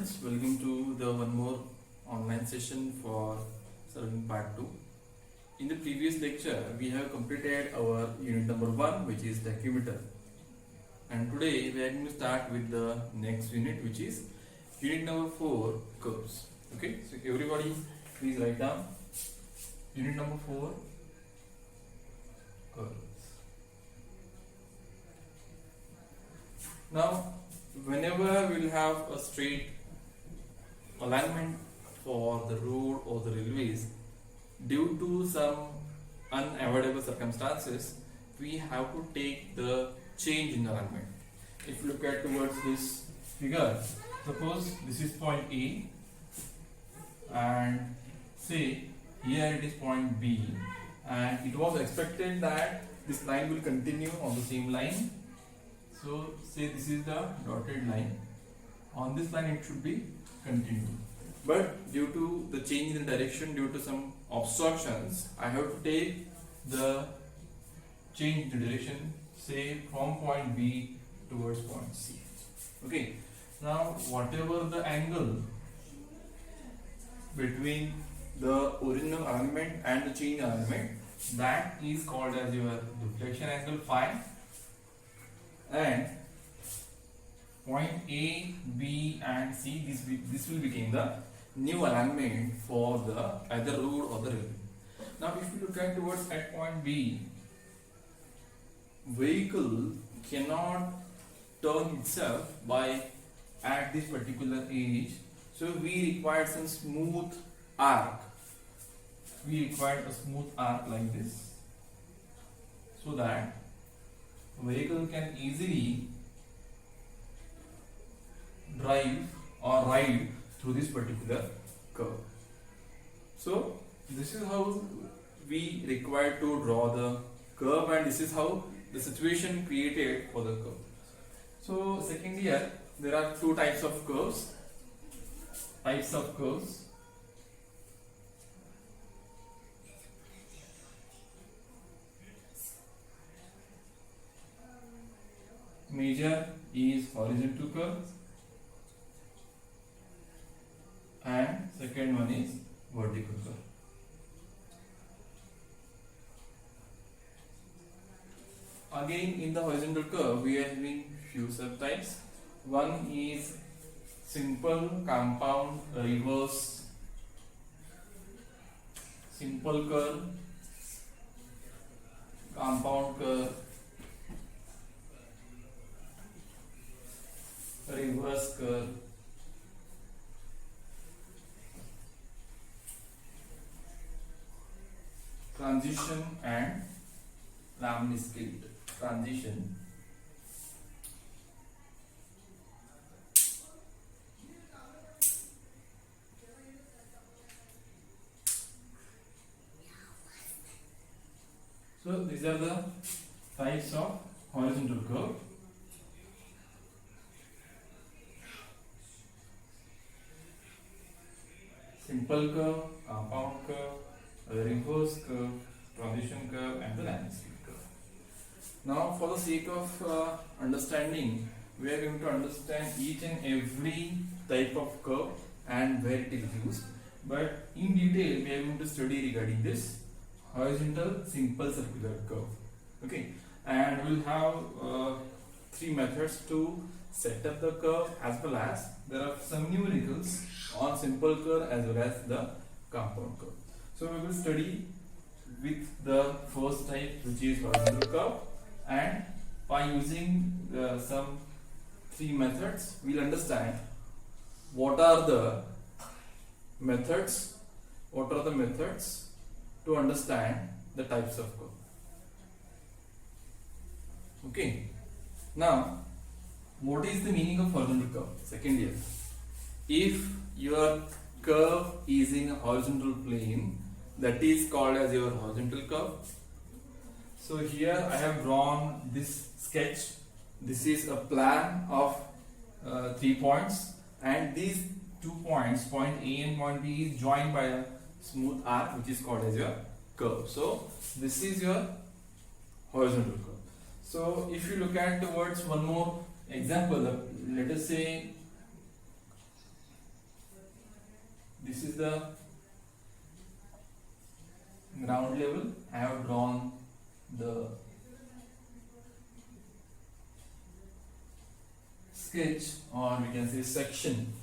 students, welcome to the one more online session for solving part 2. In the previous lecture, we have completed our unit number 1, which is tachymeter, and today we are going to start with the next unit, which is unit number 4, curves. Okay, so everybody please write down unit number 4, curves. Now whenever we will have a straight alignment for the road or the railways, due to some unavoidable circumstances, we have to take the change in alignment. If you look at towards this figure, suppose this is point A and say here it is point B, and it was expected that this line will continue on the same line. So say this is the dotted line. On this line it should be continued. But due to the change in direction, due to some obstructions, I have to take the change in direction, say from point B towards point C. Okay. Now whatever the angle between the original alignment and the change alignment, that is called as your deflection angle phi. And point A, B and C, this will become the new alignment for the either road or the railway. Now if you look at towards at point B, vehicle cannot turn itself by at this particular edge, so we required some smooth arc. We required a smooth arc like this, so that vehicle can easily drive or ride through this particular curve. So this is how we require to draw the curve, and this is how the situation created for the curve. So second year, there are two types of curves. Major is horizontal curve and second one is vertical curve. Again, in the horizontal curve we are having few subtypes. One is simple, compound, reverse, simple curve, compound curve, reverse curve, transition and Ramsey scale. Transition, so these are the types of horizontal curve. Simple curve, compound curve, reverse curve, transition curve and the landscape curve. Now for the sake of understanding, we are going to understand each and every type of curve and where it is used. But in detail, we are going to study regarding this horizontal simple circular curve. Okay, and we'll have three methods to set up the curve, as well as there are some numericals on simple curve as well as the compound curve. So we will study with the first type, which is horizontal curve, and by using some three methods, we'll understand what are the methods to understand the types of curve. Okay, now what is the meaning of horizontal curve? Second year, if your curve is in a horizontal plane, that is called as your horizontal curve. So here I have drawn this sketch. This is a plan of 3 points, and these 2 points, point A and point B, is joined by a smooth arc, which is called as your curve. So this is your horizontal curve. So if you look at towards one more example, let us say this is the ground level. I have drawn the sketch, or we can say section.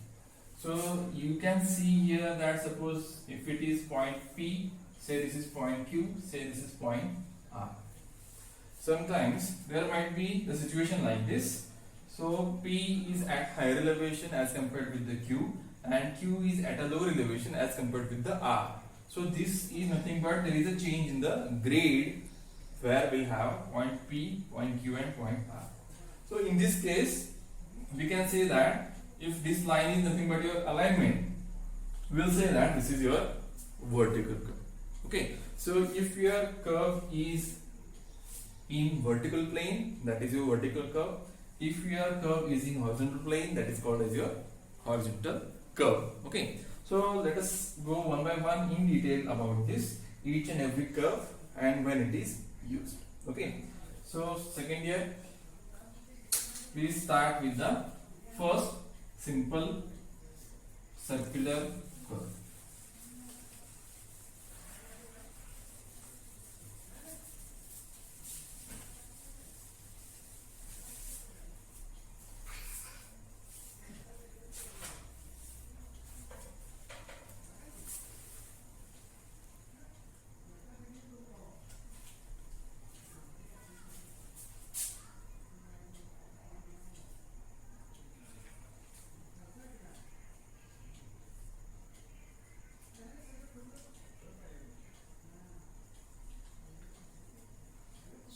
So you can see here that suppose if it is point P, say this is point Q, say this is point R. Sometimes there might be the situation like this. So P is at higher elevation as compared with the Q, and Q is at a lower elevation as compared with the R. So this is nothing but there is a change in the grade where we have point P, point Q and point R. So in this case we can say that if this line is nothing but your alignment, we will say that this is your vertical curve. Okay, so if your curve is in vertical plane, that is your vertical curve. If your curve is in horizontal plane, that is called as your horizontal curve. Okay, so let us go one by one in detail about this, each and every curve and when it is used. Okay, so second year, please start with the first simple circular curve.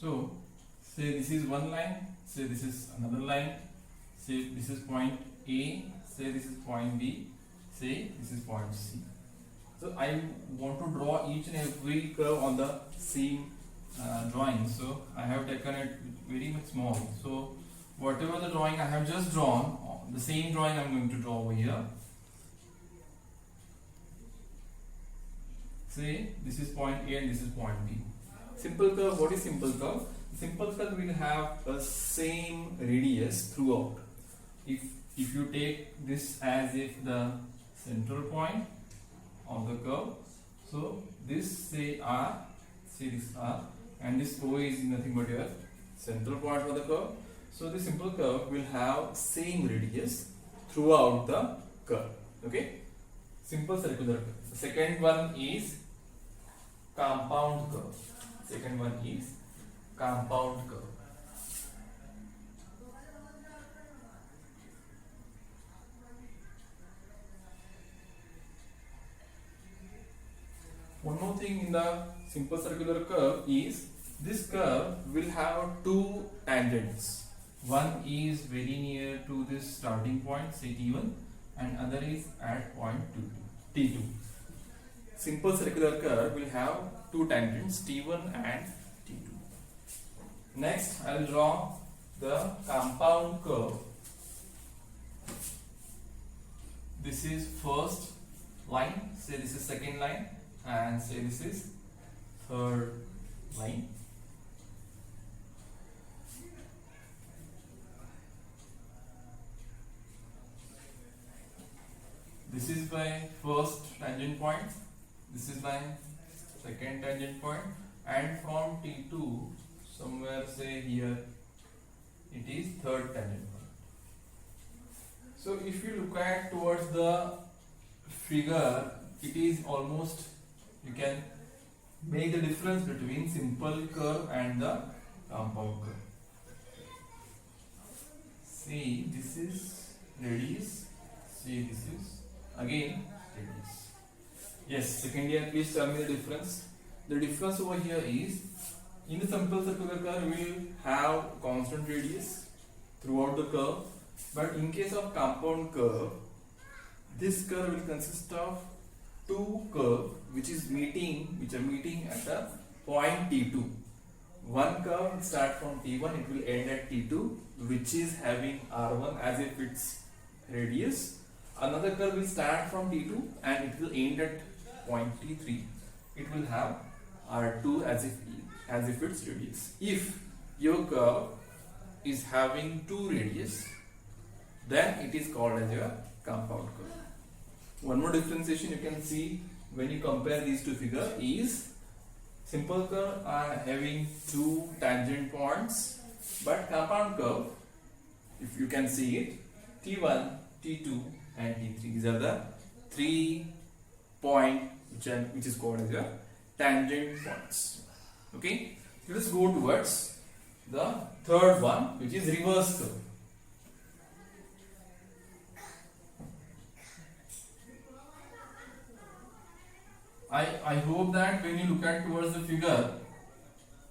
So say this is one line, say this is another line, say this is point A, say this is point B, say this is point C. So I want to draw each and every curve on the same drawing. So I have taken it very much small. So whatever the drawing I have just drawn, the same drawing I am going to draw over here. Say this is point A and this is point B. Simple curve, what is simple curve? Simple curve will have a same radius throughout. If you take this as if the central point of the curve, so this say R, say this R, and this O is nothing but your central point of the curve. So the simple curve will have same radius throughout the curve. Okay, simple circular curve. The second one is compound curve. Second one is compound curve. One more thing in the simple circular curve is this curve will have two tangents. One is very near to this starting point, say T1, and other is at point T2. Simple circular curve will have two tangents, T1 and T2. Next, I will draw the compound curve. This is first line, say this is second line, and say this is third line. This is my first tangent point, this is my second tangent point, and from T2 somewhere say here it is third tangent point. So if you look at towards the figure, it is almost, you can make the difference between simple curve and the compound curve. See, this is radius, see this is again radius. Yes, second year, please tell me the difference. The difference over here is, in the simple circular curve we will have constant radius throughout the curve, but in case of compound curve, this curve will consist of two curves which are meeting at the point T2. One curve will start from T1, it will end at T2, which is having R1 as if its radius. Another curve will start from T2 and it will end at point T3. It will have R2 as if its radius. If your curve is having two radius, then it is called as your compound curve. one more differentiation you can see when you compare these two figures is simple curve are having two tangent points, but compound curve, if you can see it, T1, T2 and T3, these are the 3 point which is called as your tangent points. Okay, let us go towards the third one, which is reverse curve. I hope that when you look at towards the figure,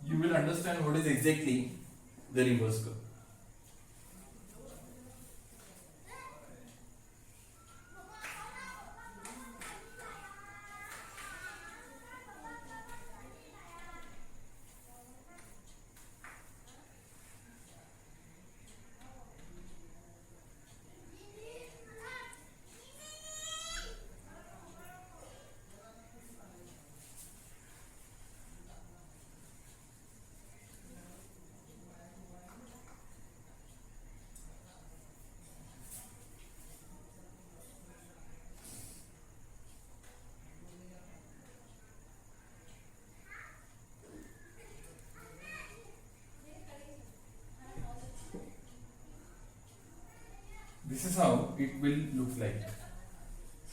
you will understand what is exactly the reverse curve. This is how it will look like.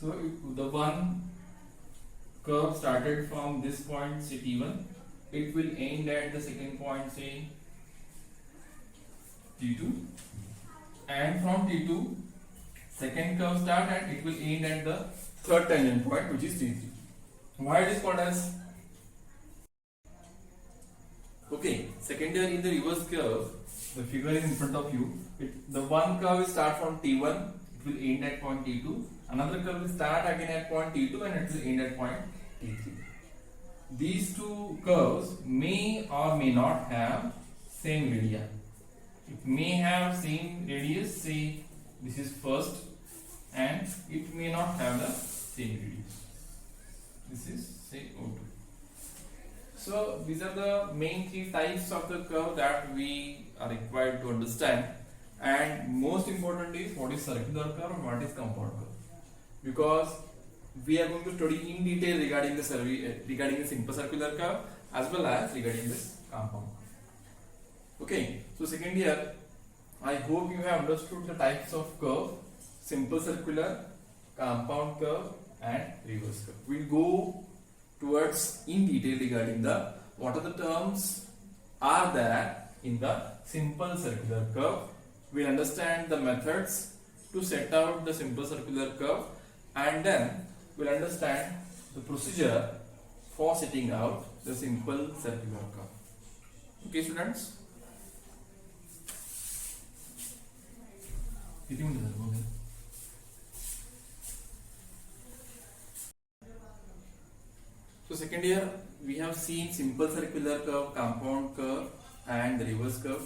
So the one curve started from this point, say T1, it will end at the second point, say T2, and from T2 second curve start and it will end at the third tangent point, which is T3. Why it is called as? Okay, second here in the reverse curve, the figure is in front of you. The one curve will start from T1, it will end at point T2. Another curve will start again at point T2 and it will end at point T3. These two curves may or may not have same radii. It may have same radius, say this is first, and it may not have the same radius. This is say O2. So these are the main three types of the curve that we are required to understand, and most important is what is circular curve and what is compound curve, because we are going to study in detail regarding the simple circular curve as well as regarding this compound curve. Okay, so second here, I hope you have understood the types of curve: simple circular, compound curve and reverse curve. We'll go towards in detail regarding the what are the terms are there in the simple circular curve. We'll understand the methods to set out the simple circular curve, and then we'll understand the procedure for setting out the simple circular curve. Okay, students? So second year we have seen simple circular curve, compound curve and the reverse curve.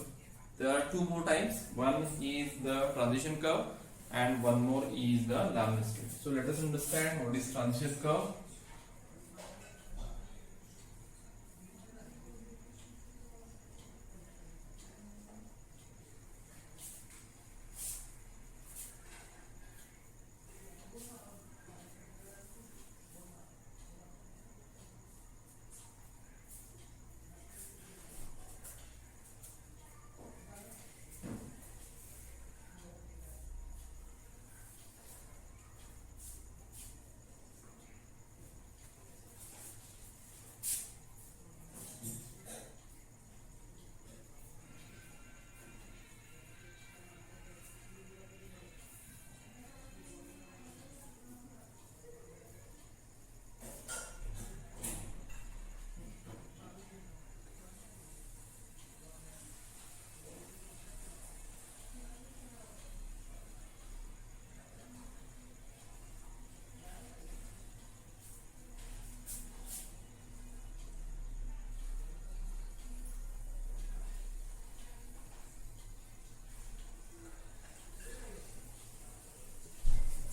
There are two more types. One is the transition curve and one more is the Laplace curve. So let us understand what is transition curve.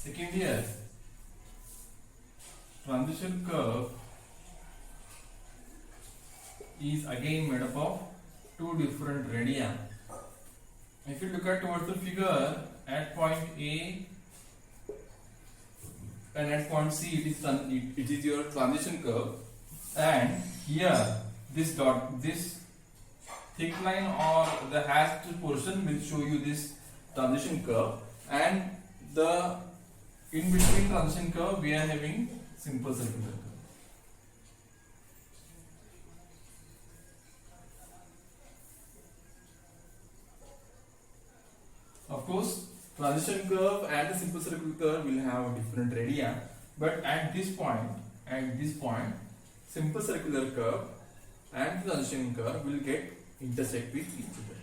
Second here, transition curve is again made up of two different radii. If you look at towards the figure, at point A and at point C it is your transition curve, and here this thick line or the hashed portion will show you this transition curve, and the in between transition curve we are having simple circular curve. Of course, transition curve and the simple circular curve will have different radii, but at this point, simple circular curve and transition curve will get intersect with each other.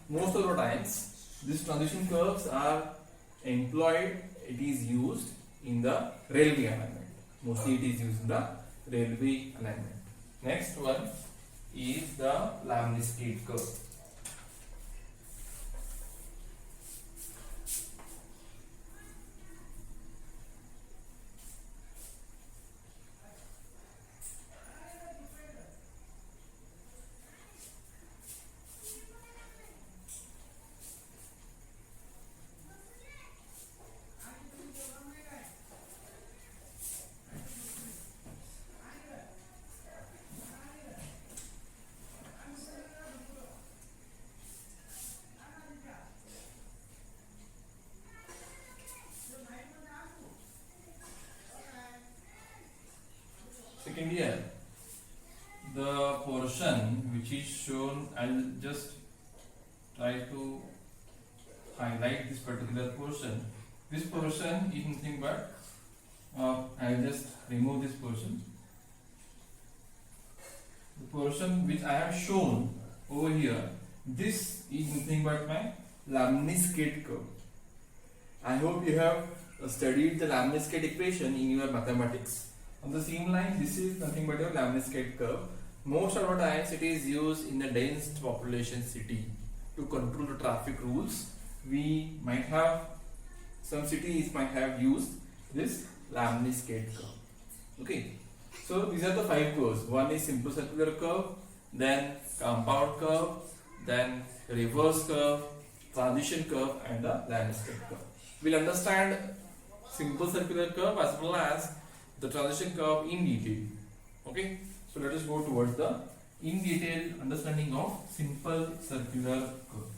Most of the times, these transition curves are employed. It is used in the railway alignment. Mostly, it is used in the railway alignment. Next one is the Lamniscate curve. Second here, the portion which is shown, I'll just try to highlight this particular portion. This portion is nothing but, I'll just remove this portion. The portion which I have shown over here, this is nothing but my Lamniscate curve. I hope you have studied the Lamniscate equation in your mathematics. On the same line, this is nothing but your Lamniscate curve. Most of the times it is used in a dense population city to control the traffic rules. We might have, some cities might have used this Lamniscate curve. Okay, so these are the 5 curves. One is simple circular curve, then compound curve, then reverse curve, transition curve, and the Lamniscate curve. We'll understand simple circular curve as well as the transition curve in detail. Okay, so let us go towards the in detail understanding of simple circular curve.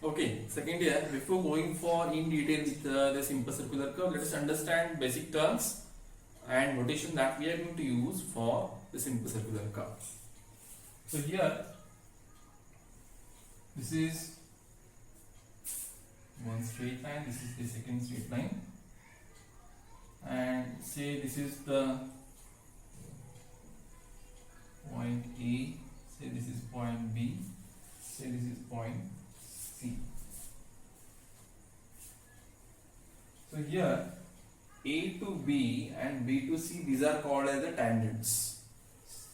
Okay, second here, before going for in detail with the simple circular curve, let us understand basic terms and notation that we are going to use for the simple circular curve. So here, this is one straight line, this is the second straight line, and say this is the point A, say this is point B, say this is point C. So here A to B and B to C, these are called as the tangents.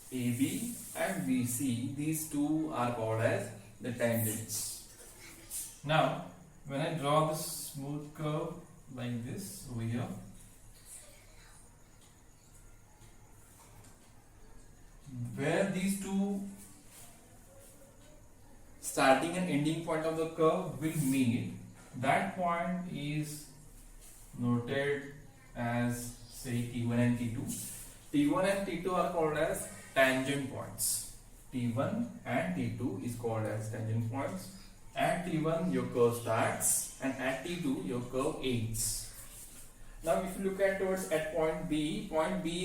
AB and BC, these two are called as the tangents. Now when I draw this smooth curve like this over here, where these two starting and ending point of the curve will meet, that point is noted as say T1 and T2. T1 and T2 are called as tangent points. T1 and T2 is called as tangent points. At T1 your curve starts and at T2 your curve ends. Now if you look at towards at point B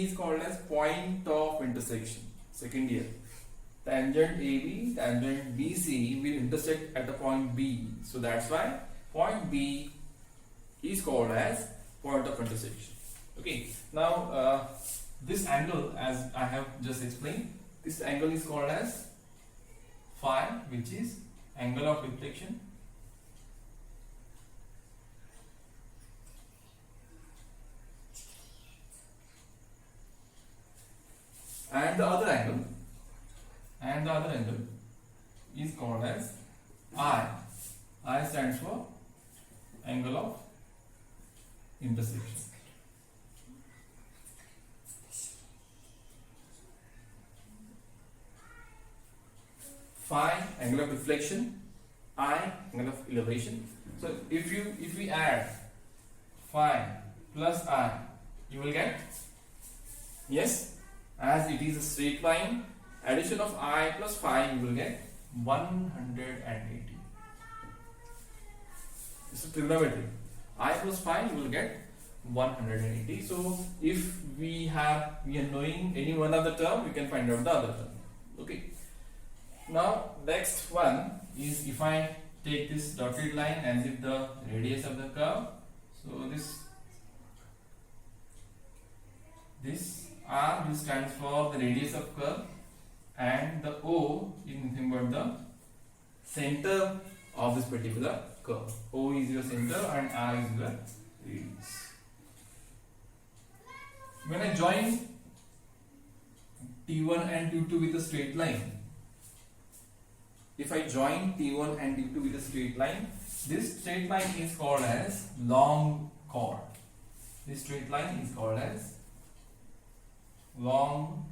is called as point of intersection. second year. Tangent AB, tangent BC will intersect at the point B. So that's why point B is called as point of intersection. Okay. Now this angle, as I have just explained, this angle is called as phi, which is angle of deflection. And the other angle is called as I. I stands for angle of intersection. Phi, angle of deflection. I, angle of elevation. So if we add phi plus I, you will get, yes, as it is a straight line, addition of I plus phi, you will get 180. It's a trigonometry. I plus phi, you will get 180. So if we are knowing any one of the term, we can find out the other term. Okay. Now next one is, if I take this dotted line as if the radius of the curve. So this R will stand for the radius of curve, and the O is nothing but the center of this particular curve. O is your center and R is your radius. When I join T1 and T2 with a straight line, if I join T1 and T2 with a straight line, this straight line is called as long chord. This straight line is called as long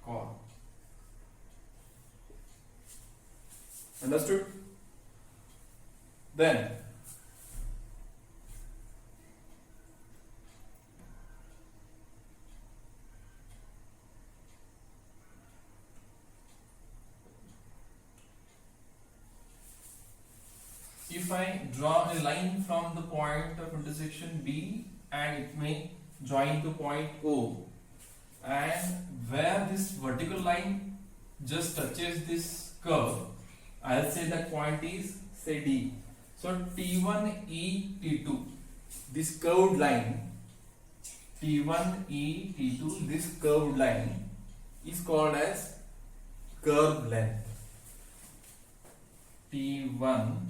chord. Understood? Then if I draw a line from the point of intersection B and it may join to point O, and where this vertical line just touches this curve, I'll say that point is, say, D. So T1E T2, this curved line, T1E T2, this curved line is called as curve length. T1E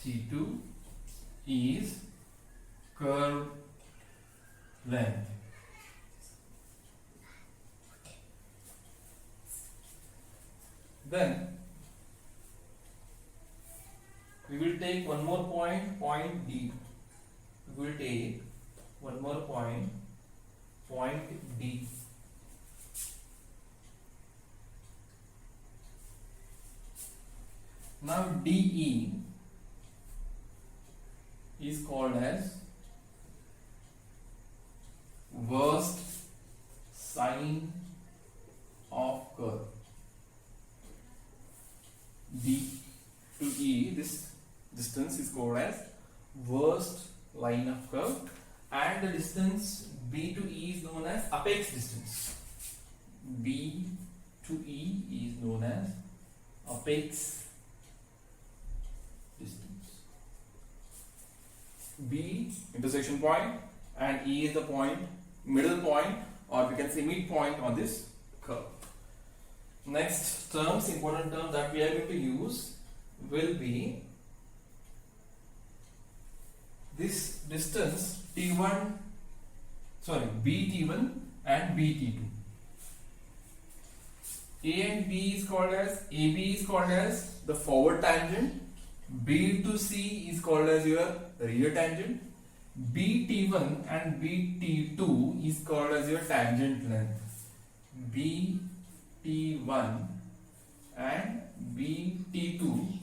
T2 is curve length. Then we will take one more point, point D. We will take one more point, point D. Now DE is called as worst sine of curve. D to E, this distance is called as worst line of curve, and the distance B to E is known as apex distance. B to E is known as apex distance. B intersection point and E is the point, middle point, or we can say midpoint on this curve. Next terms, important term that we are going to use will be this distance T1, BT1 and BT2. A and B is called as, AB is called as the forward tangent, B to C is called as your rear tangent, BT1 and BT2 is called as your tangent length. BT1 and BT2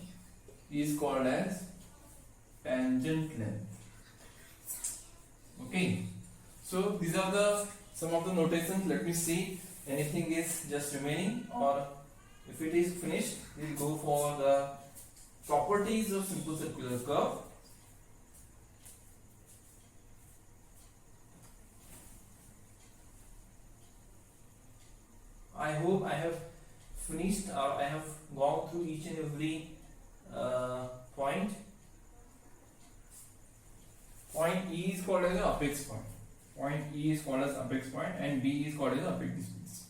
is called as tangent length. Okay, so these are the some of the notations. Let me see anything is just remaining, or if it is finished, we will go for the properties of simple circular curve. I hope I have finished or I have gone through each and every point. Point E is called as the apex point. Point E is called as apex point and B is called as apex distance.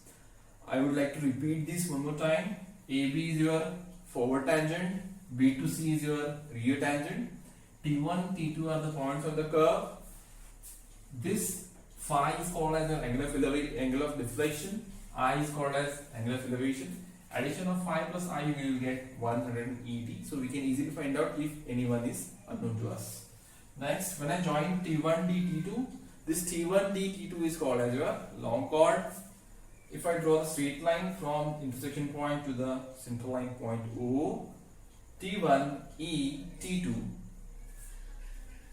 I would like to repeat this one more time. AB is your forward tangent, B to C is your rear tangent, T1, T2 are the points on the curve. This phi is called as the angle of deflection, I is called as angle of elevation. Addition of phi plus I we will get 180. So we can easily find out if anyone is unknown to us. Next, when I join T1D T2, this T1D T2 is called as your long chord. If I draw the straight line from intersection point to the center line point O, T1E T2,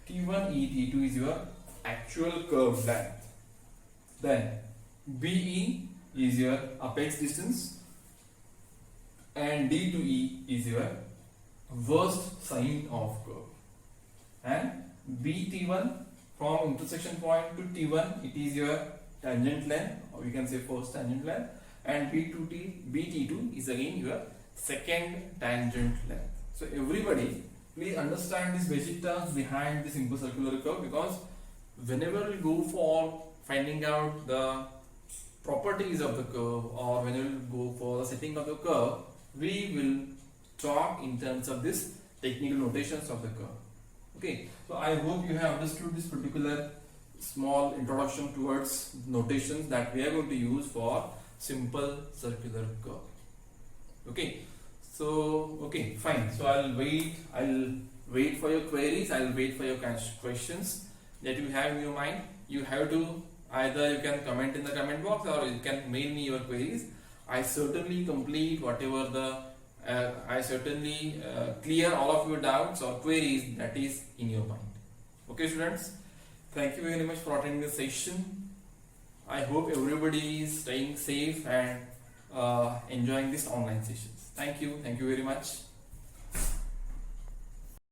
T1E T2 is your actual curve length. Then BE is your apex distance and D to E is your worst sine of curve. And BT1 from intersection point to T1 it is your tangent length, or we can say first tangent length, and BT2 is again your second tangent length. So everybody please understand these basic terms behind the simple circular curve, because whenever we go for finding out the properties of the curve or whenever we go for the setting of the curve, we will talk in terms of this technical notations of the curve. Okay, so I hope you have understood this particular small introduction towards notations that we are going to use for simple circular curve. Okay, so okay, fine. So I'll wait for your queries, I'll wait for your questions that you have in your mind. You have to either you can comment in the comment box or you can mail me your queries. I certainly complete whatever the I certainly clear all of your doubts or queries that is in your mind. Okay students, thank you very much for attending this session. I hope everybody is staying safe and enjoying this online sessions. Thank you very much.